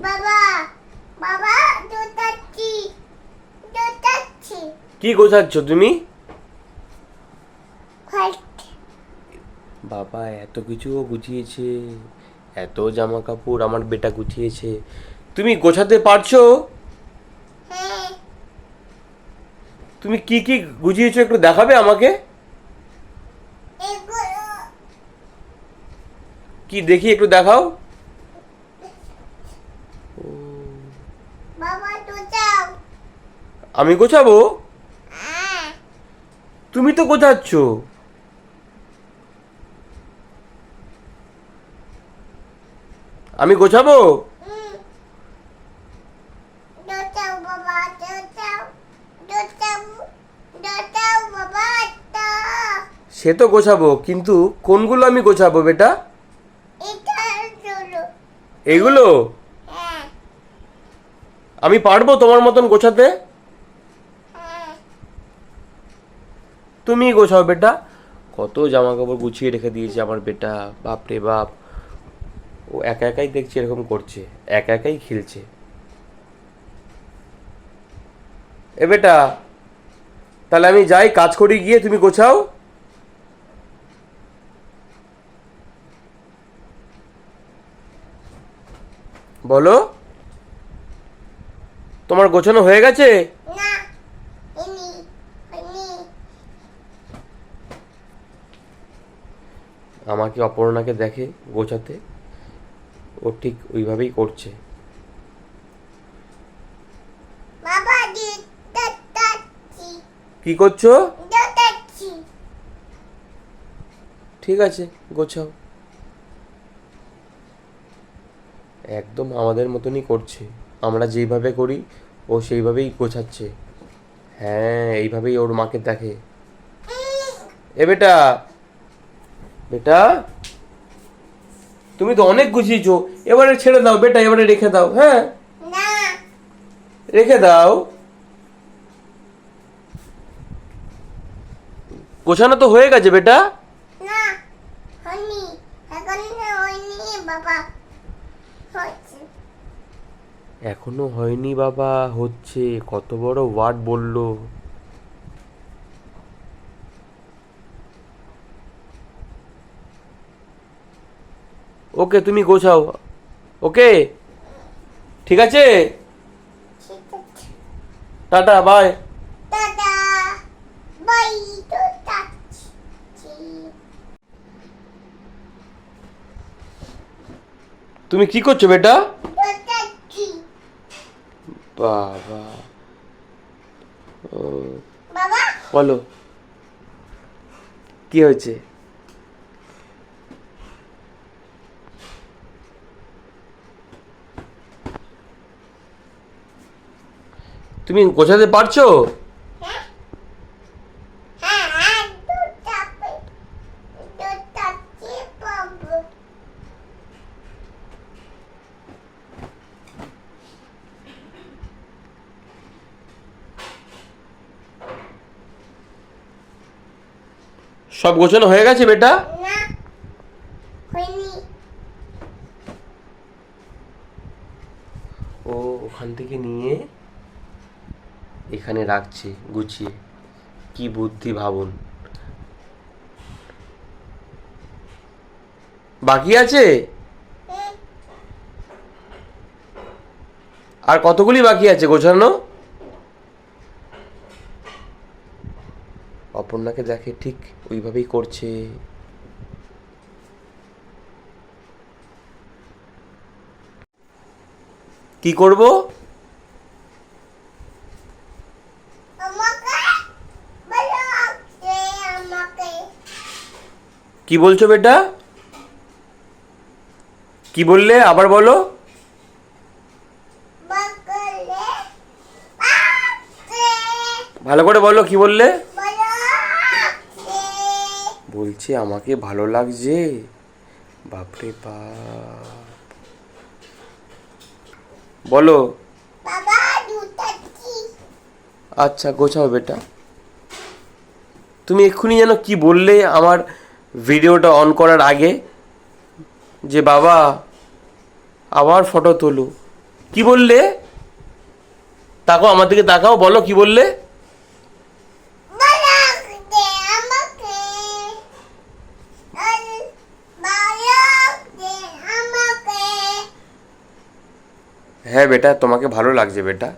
বাবা বাবা দোতাচ্ছি দোতাচ্ছি কি গোছাচ্ছ তুমি? বাবা এত কিছু গুছিয়েছে, এত জামা কাপড় আমার বেটা গুছিয়েছে, তুমি গোছাতে পারছো? হ্যাঁ তুমি কি কি গুছিয়েছো একটু দেখাবে আমাকে? এগুলো কি দেখি একটু দেখাও। বাবা দোতাও আমি গোছাবো? হ্যাঁ তুমি তো গোছাচ্ছ। আমি গোছাবো? দোতাও বাবা দোতাও দোতাও দোতাও বাবা তা সে তো গোছাবো, কিন্তু কোনগুলো আমি গোছাবো বেটা? এটা হলো এগুলো? হ্যাঁ আমি পারবো তোমার মতন গোছাতে? হ্যাঁ তুমি গোছাও বেটা। কত জামা কাপড় গুছিয়ে রেখে দিয়েছে আমার বেটা, বাপ রে বাপ। ও একা একাই দেখছি এরকম করছে, একা একাই খেলছে। এ বেটা, তাহলে আমি যাই, কাজ করি গিয়ে, তুমি গোছাও। বলো, তোমার গোছানো হয়ে গেছে? না ইনি ইনি আমাকে অপর্ণাকে দেখে গোছাতে, ও ঠিক ওইভাবেই করছে। বাবা দোতাচ্ছি কি করছো? দোতাচ্ছি ঠিক আছে, গোছাও। একদম আমাদের মতনই করছে, আমরা যেইভাবে করি ও সেইভাবেই গোছাচ্ছে। হ্যাঁ, এইভাবেই ওর মাকে দেখে। এ বেটা, বেটা, তুমি তো অনেক গুছিয়েছো, এবারে ছেড়ে দাও বেটা, এবারে রেখে দাও। হ্যাঁ, না রেখে দাও। গোছানো তো হয়ে গেছে বেটা। না হয়নি এখন হয়নি বাবা হচ্ছে এখনো হয়নি বাবা, হচ্ছে। কত বড় ওয়ার্ড বললো। ওকে, তুমি গোছাও। ওকে, ঠিক আছে, ঠিক আছে টাটা, বাই। দাদা বাই দোতাচ্ছি তুমি কি করছো বেটা? দোতাচ্ছি বাবা, ও, বাবা বলো কি হয়েছে? তুমি গোছাতে পারছো? হ্যাঁ হ্যাঁ হ্যাঁ দোতাচ্ছি দোতাচ্ছি বাবু সব গোছানো হয়ে গেছে বেটা? না হয়নি ও ওখান থেকে নিয়ে এখানে রাখছে গুছিয়ে। কি বুদ্ধি ভাবুন। বাকি আছে? হুম, আর কতগুলি বাকি আছে গোছানো? অপর্ণাকে দেখে ঠিক ওইভাবেই করছে। কি করব? আমাকে বলো যে আমাকে কি বলছো বেটা? কি বললে আবার বলো। বকলে পাতে ভালো করে বলো, কি বললে? বলো বলছে আমাকে ভালো লাগছে। বাপরে বাপ, বলো। বাবা দোতাচ্ছি আচ্ছা, গোছাও বেটা। তুমি এক্ষুনি যেন কি বললে আমার ভিডিওটা অন করার আগে, যে বাবা আবার ফটো তোলো। কি বললে? তাকাও আমার দিকে, তাকাও, বলো কি বললে? ভালো লাগছে আমাকে। ভালো লাগছে আমাকে। হ্যাঁ বেটা, তোমাকে ভালো লাগছে বেটা।